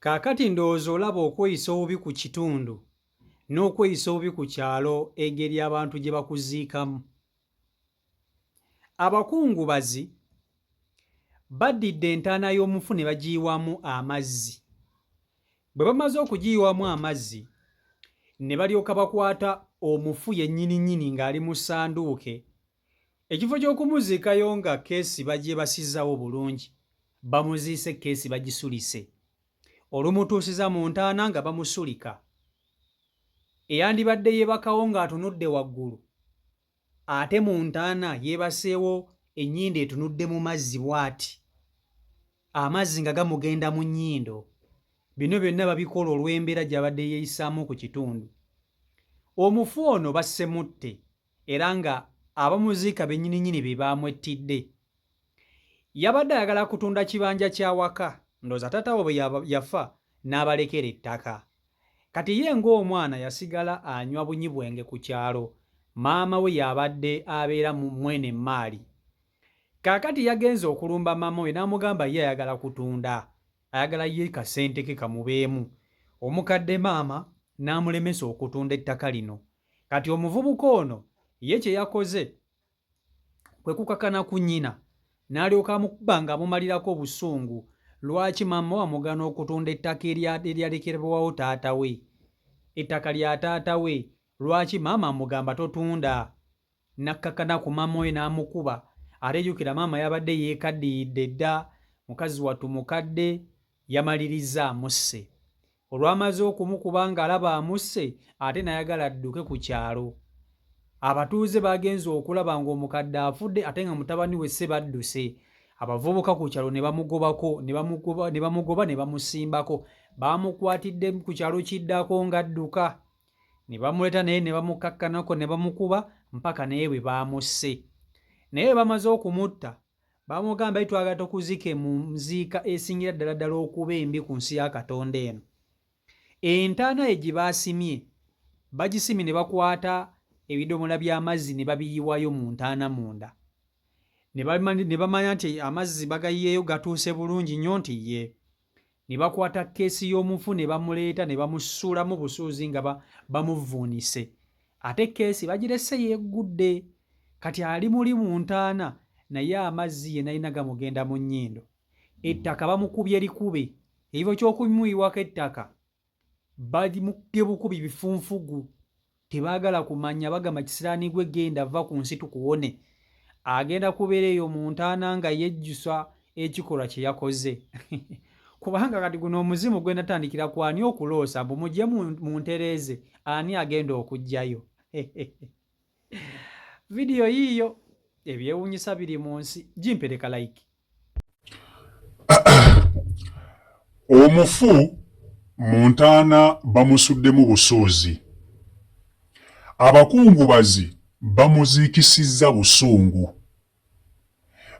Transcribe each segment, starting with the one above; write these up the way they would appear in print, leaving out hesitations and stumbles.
Kaakati ndowooza olaba okweyisa obubi ku kitundu n'okweyisa obubi ku kyalo engeri abantu gye bakuziikamu. Abakungubazi baddidde entaana y'omufu ne bagiyiwamu amazzi. Bwe bamaze okugiyiwamu amazzi ne balyoka bakwata omufu yennyini ng'ali mu ssanduuke, ekifo ky'okumuziikayo nga keesi bagyebasizzawo bulungi, bamuziise keesi bagisulise. Olumutuusiza mu ntaana nga bamusulika. Eyandibadde yeebakawo ng'atunudde waggulu, ate mu ntaana yeebaseewo ennyindo etunudde mu mazzi bw'ati, amazzi nga gamugenda mu nnyindo. Bino byonna babikola olw'embeera gy'abadde yeeyisaamu ku kitundu. Omufu ono bassemutte era nga abamuziika bennyininyini be baamwettidde. Yabadde ayagala kutunda kibanja kya waka, ndowooza taata we bwe yafa n'abalekera ettaka. Kati ye ng'omwana yasigala anywa bunyi bwenge ku kyalo, maama we y'abadde abeera mu mwene Maali. Kaakati yagenze okulumba maama we n'amugamba ye ayagala kutunda, ayagala ye kasente ke kamubeemu. Omukadde maama n'amulemesa okutunda ettaka lino. Kati omuvubuka ono ye kye yakoze kwe kukakana ku nnyina, n'alyoka amukuba ng'amumalirako obusungu. Lwaki maama we amugaana okutunda ettaka eryalekerwawo taata we? Ettaka lya taata we, lwaki maama amugamba totunda? Nakkakana ku maama we n'amukuba. Ate jjukira maama yabadde yeekaddiyidde dda, mukazi wattu mukadde, yamaliriza amusse. Olwamaze okumukuba ng'alaba amusse, ate n'ayagala adduke ku kyalo. Abatuuze baagenze okulaba ng'omukadde afudde ate nga mutabani we se badduse. Abavubuka ku kyalo ne bamugobako, ne bamugoba ne bamusimbako. Baamukwatidde ku kyalo kiddako ng'adduka. Ne bamuleeta naye ne bamukakkanako ne bamukuba mpaka naye bwe baamusse. Naye bwe bamaze okumutta, baamugamba twagala tukuzike mu nziika esingira ddala okuba embi ku nsi ya Katonda eno. Entaana ye gye baasimye, bagisimye ne bakwata ebidomola by'amazzi ne babiyiwayo mu ntaana munda. Ne bamanya nti amazzi bagayiyeeyo gatuuse bulungi nnyo nti ye. Ne bakwata keesi y'omufu ne bamuleeta ne bamusuulamu busuuzi nga bamuvuunise. Ate keesi bagirese yeeggudde, kati ali muli mu ntaana naye amazzi ye nalina gamugenda mu nnyindo. Ettaka bamukubye likube, ekifo ky'okumuyiwako ettaka balimukubye bukubi bifunfugu. Tebaagala kumanya, bagamba kisiraani gwe genda va ku nsi tukuwone. Agenda kubeera eyo mu ntaana nga yejjusa ekikolwa kye yakoze. Kubanga kati guno omuzimu gwe natandikira ku ani okuloosa mbu mujje mu ntereeze, ani agenda okuggyayo? Vidiyo yiiyo, ebyewuunyisa biri mu nsi. Gimpereka like. Omufu mu ntaana bamusuddemu busuuzi. Abakungubazi bamuziikisizza busungu.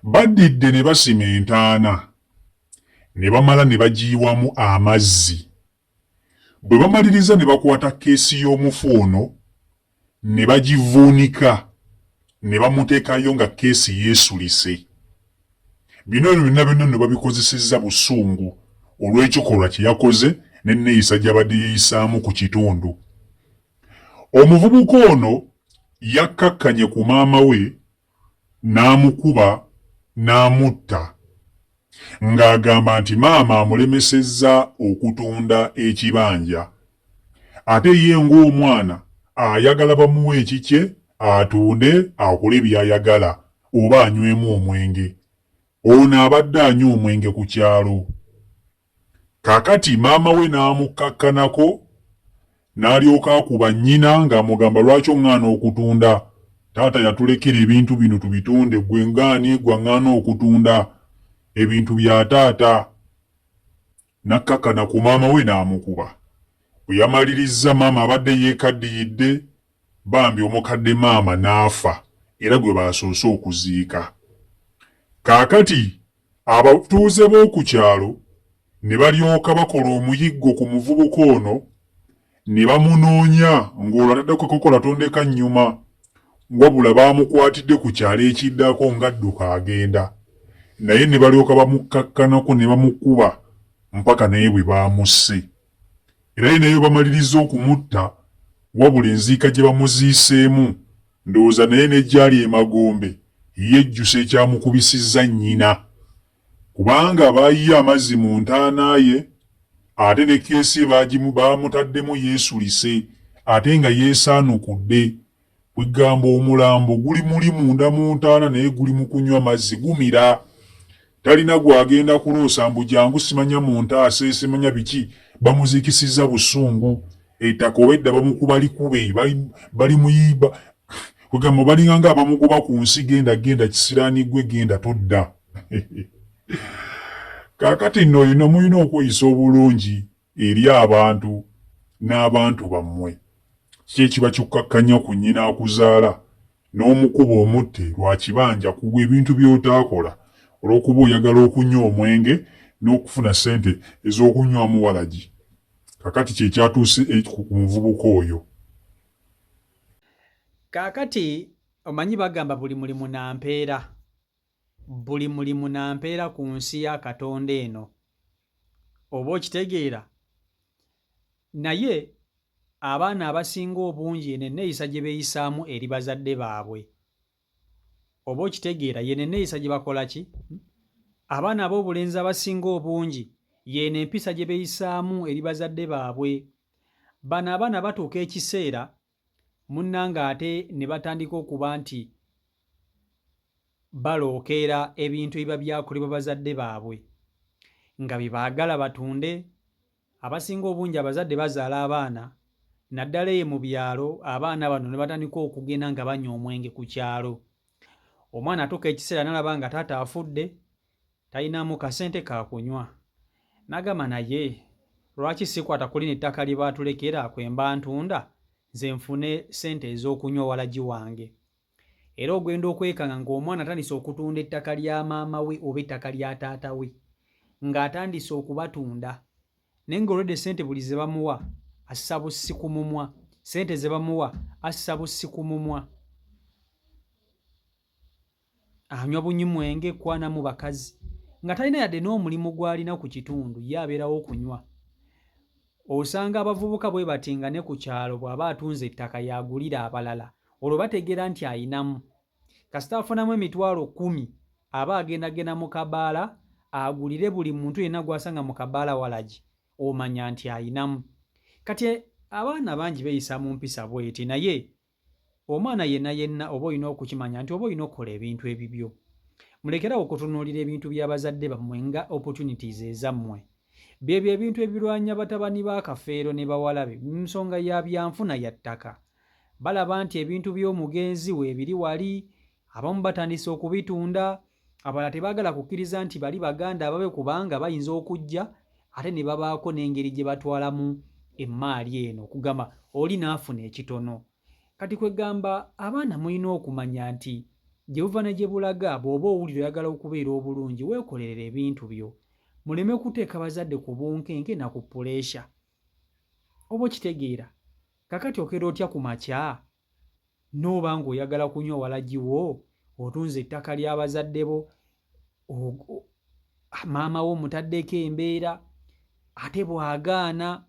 Baddidde ne basima entaana, ne bamala ne bagiyiwamu amazzi. Bwe bamaliriza ne bakwata keesi y'omufu ono ne bagivuunika, ne bamuteekayo nga keesi yeesulise. Bino byonna ne babikozesezza busungu olw'ekikolwa kye yakoze n'enneeyisa gy'abadde yeeyisaamu ku kitundu. Omuvubuka ono yakkakkanye ku maama we n'amukuba n'amutta ng'agamba nti maama amulemesezza okutunda ekibanja, ate ye ng'omwana ayagala bamuwe ekikye atunde akole by'ayagala oba anywemu omwenge. Ono abadde anywa omwenge ku kyalo. Kaakati maama we n'amukkakkanako, n'alyoka akuba nnyina ng'amugamba lwaki oŋŋaana okutunda? Taata yatulekera ebintu bino tubitunde, gwe ngaani gwaŋŋaana okutunda ebintu bya taata? Nakkakkana ku maama we n'amukuba. Bwe yamaliriza maama abadde yeekaddiyidde, bambi omukadde maama n'afa era gwe baasoose okuziika. Kaakati abatuuze b'oku kyalo ne balyoka bakola omuyiggo ku muvubuka ono, ne bamunoonya ng'olwo ataddeko kokola tondeka nnyuma, wabula baamukwatidde ku kyalo ekiddako ng'adduka agenda. Naye ne balyoka bamukkakkanako ne bamukuba mpaka naye bwe baamusse. Era ye naye bamaliriza okumutta, wabula enziika gye bamuziiseemu ndowooza naye n'egyali emagombe yejjusa ekyamukubisizza nnyina, kubanga baayiye amazzi mu ntaana ye ate ne keesi baamutaddemu yeesulise ate nga yeesaanukudde. Kwegamba omulambo guli muli munda mu ntaana naye guli mu kunywa mazzi gumira. Talina gwagenda kuloosa mbu jangu simanya mu ntaase simanya biki, bamuziikisizza busungu. Ettaka obedda bamukuba likube bali muyiba. Kwegamba balinga nga abamugoba ku nsi genda kisiraanigwe genda todda. Kaakati nno olina mulina okweyisa obulungi eri abantu n'abantu bammwe. Kiki ekiba kikkakkanya ku nnyina akuzaala n'omukuba omutte lwa kibanja kugwa ebintu by'otaakola olw'okuba oyagala okunywa omwenge n'okufuna ssente ez'okunywamu walagi. Kaakati kye kyatuuse ku muvubuka oyo. Kaakati omanyi bagamba buli mulimu na mpeera. Buli mulimu na mpeera ku nsi ya Katonda eno. Oba okitegeera? Naye abaana abasinga obungi eno enneeyisa gye beeyisaamu eri bazadde baabwe. Oba okitegeera yeno enneeyisa gye bakola ki? Abaana ab'obulenzi abasinga obungi yeeno empisa gye beeyisaamu eri bazadde baabwe. Bano abaana batuuka ekiseera munnanga ate ne batandika okuba nti balookeera ebintu ebiba byakolebwa bazadde baabwe nga bye baagala batunde. Abasinga obungi abazadde bazaala abaana naddala eyo mu byalo, abaana bano ne batandika okugenda nga banywa omwenge ku kyalo. Omwana atuuka ekiseera n'alaba nga taata afudde, talinamu kasente ka kunywa. N'agamba naye lwaki sikwata ku lino ettaka lye baatulekera kwe mba ntunda nze nfune ssente ez'okunywa walagi wange. Era ogenda okwekanga ng'omwana atandise okutunda ettaka lya maama we oba ettaka lya taata we ng'atandise okubatunda. Naye ng'olwedde ssente buli ze bamuwa assa bussi ku mumwa, ssente ze bamuwa assa bussi ku mumwa. Anywa bunywenge kwana mu bakazi nga talina yadde n'omulimu gw'alina ku kitundu, ye abeerawo okunywa. Osanga abavubuka bwe bati nga ne ku kyalo bw'aba atunze ettaka yagulira abalala, olwo bategeera nti ayinamu. Kasita afunamu emitwalo 10 aba agendagenda mu kabaala agulire buli muntu yenna gw'asanga mu kabaala walagi, omanya nti ayinamu. Kati abaana bangi beeyisa mu mpisa bweti, naye omwana yenna oba olina okukimanya nti oba olina okukola ebintu ebibyo. Mulekerawo okutunuulira ebintu by'abazadde bammwe nga opportunities ezammwe. Byebyo ebintu ebirwanya batabani ba Kafeero ne bawalabe mu nsonga ya byanfuna ya ttaka. Balaba nti ebintu by'omugenzi weebiri wali, abamu batandise okubitunda, abalala tebaagala kukkiriza nti bali baganda ababe kubanga bayinza okujja ate ne babaako n'engeri gye batwalamu emmaali eno okugamba oli naafuna ekitono. Kati kwegamba abaana mulina okumanya nti gye buva ne gye bulaga, bw'oba owulira oyagala okubeera obulungi weekolerera ebintu byo, muleme kuteeka bazadde ku bunkenke na ku puleesha. Oba okitegeera? Kakati okeera otya ku makya n'oba ng'oyagala kunywa walagiwo, otunze ettaka ly'abazadde bo, maama wo mutaddeko embeera, ate bw'agaana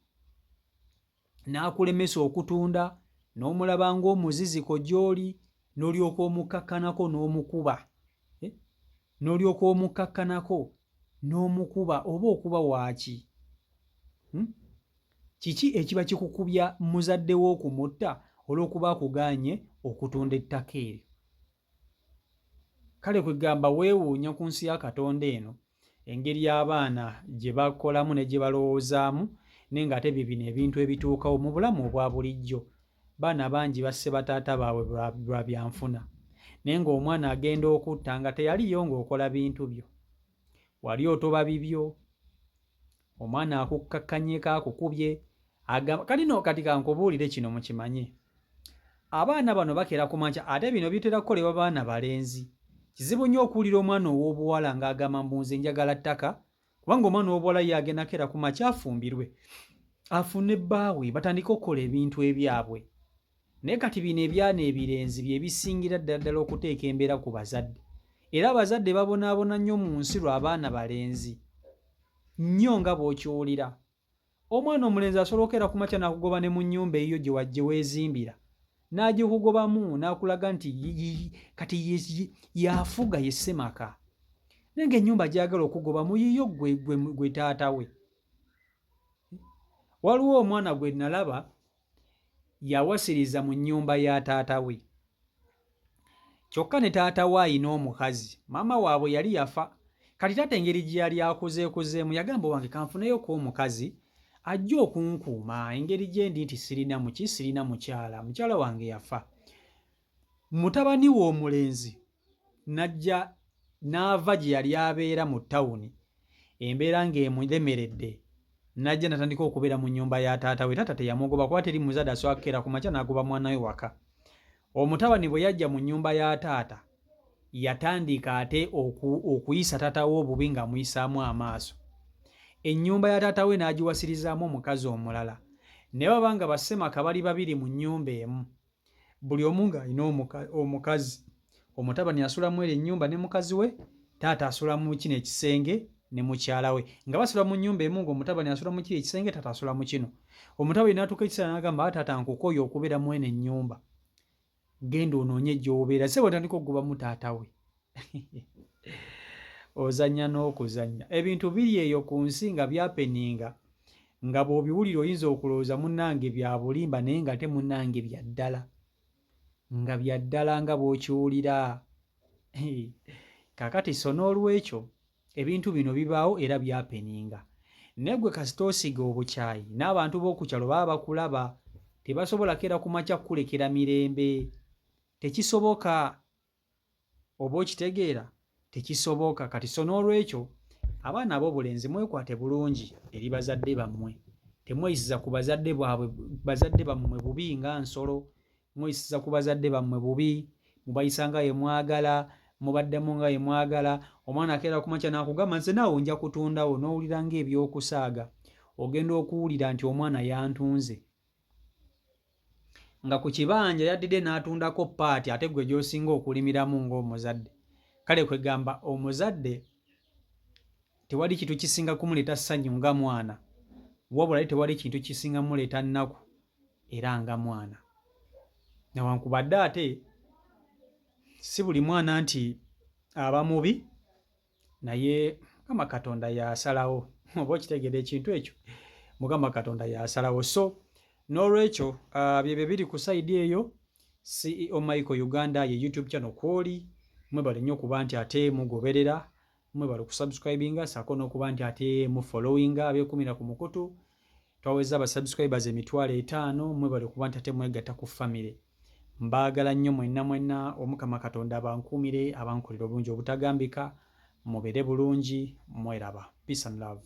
n'akulemesa okutunda n'omulaba ng'omuziziko gy'oli, n'olyoka omukkakkanako n'omukuba, n'olyoka omukkakkanako n'omukuba oba okuba waaki? Kiki ekiba kikukubya muzadde wo okumutta olw'okuba akugaanye okutunda ettaka eryo? Kale kwegamba weewuunya ku nsi ya Katonda eno engeri y'abaana gye bakolamu ne gye balowoozaamu, naye ng'ate bino ebintu ebituukawo mu bulamu obwa bulijjo. Baana bangi basse bataata baabwe lwa byanfuna, naye ng'omwana agenda okutta nga teyaliyo ng'okola bintu byo, wali otoba bibyo, omwana akukkakkanyeeko akukubye kati kankubuulire kino mukimanye. Abaana bano bakera ku makya, ate bino bitera kukolebwa baana balenzi. Kizibu nnyo okuwulira omwana ow'obuwala ng'agamba mbu nze njagala ttaka, kubanga omwana ow'obuwala ye agenda kera ku makya afumbirwe, afune bbaawe batandike okukola ebintu ebyabwe. Naye kati bino ebyana ebirenzi bye bisingira ddala okuteeka embeera ku bazadde, era abazadde babonaabona nnyo mu nsi lw'abaana balenzi. nnyo nga bw'okiwulira. Omwana omulenzi asolokera ku makya n'akugoba ne mu nnyumba eyo gye weezimbira n'agikugobamu n'akulaga nti kati yafuga ye Ssemaka. Naye ng'ennyumba gy'agala okugobamu yiyo gwe taata we. Waliwo omwana gwe nalaba yawasiriza mu nnyumba ya taata we. Kyokka ne taata we ayina omukazi, maama waabwe yali yafa. Kati taata engeri gye yali akuzeekuzeemu yagamba wange kanfuneyoko omukazi ajja okunkuuma, engeri gye ndi nti sirina muki sirina mukyala wange yafa. Mutabani we omulenzi n'ajja n'ava gye yali abeera mu ttawuni, embeera ng'emulemeredde, n'ajja n'atandika okubeera mu nnyumba ya taata we. Taata teyamugoba kuba teri muzadde asobola kukeera ku makya n'agoba mwana we waka. Omutabani bwe yajja mu nnyumba ya taata yatandika ate okuyisa taata we obubi ng'amuyisaamu amaaso. Ennyumba ya taata we n'agiwasirizaamu omukazi omulala. Ne baba nga Bassemaka bali babiri mu nnyumba emu, buli omu ng'alina omukazi. Omutabani asula mu eri ennyumba ne mukazi we, taata asula mu kino ekisenge ne mukyala we. Nga basula mu nnyumba emu ng'omutabani asula mu kiri ekisenge, taata asula mu kino. Omutabani n'atuuka ekiseera n'agamba taata nkukooye okubeera mu eno ennyumba. Genda onoonye gy'obeera. Ssebo tandika okugobamu taata we. Ozannya n'okuzannya. Ebintu biri eyo ku nsi nga byapeninga, nga bw'obiwulira oyinza okulowooza munnange bya bulimba naye nga te munnange bya ddala. Nga bya ddala nga bw'okiwulira. Kaakati so n'olwekyo ebintu bino bibaawo era byapeninga. Naye ggwe kasita osiga obukyayi n'abantu b'oku kyalo baba bakulaba, tebasobola keera ku makya kukulekera mirembe. Tekisoboka. Oba okitegeera? Tekisoboka. Kati so n'olwekyo abaana ab'obulenzi mwekwate bulungi eri bazadde bammwe. Temweyisiza ku bazadde bammwe bubi nga nsolo. Mweyisiza ku bazadde bammwe bubi, mubayisa nga ye mwagala, mubaddemu nga ye mwagala. Omwana akeera ku makya n'akugamba nze naawe nja kutundawo, n'owulira ng'ebyokusaaga. Ogenda okuwulira nti omwana yantunze. Nga ku kibanja yaddidde n'atundako paati ate gwe gy'osinga okulimiramu ng'omuzadde. Kale kwegamba omuzadde tewali kintu kisinga kumuleeta ssanyu nga mwana, wabula tewali kintu kisinga muleeta nnaku era nga mwana. Newankubadde ate si buli mwana nti aba mubi, naye Mukama Katonda y'asalawo. Oba okitegeera ekintu ekyo? Mukama Katonda y'asalawo. So n'olwekyo byebyo biri ku sayidi eyo. CEO Michael Uganda ye YouTube channel kwoli. Mwebale nnyo okuba nti ate mugoberera, mwebale okusubscribinga, saako n'okuba nti ate mufollowinga abeekumira ku mukutu. Twaweza abasubscribers 5,000, mwebale okuba nti ate mwegatta ku family. Mbaagala nnyo mwenna Omukama Katonda abankuumire, abankolera obulungi obutagambika. Mubeere bulungi, mweraba. Peace and love.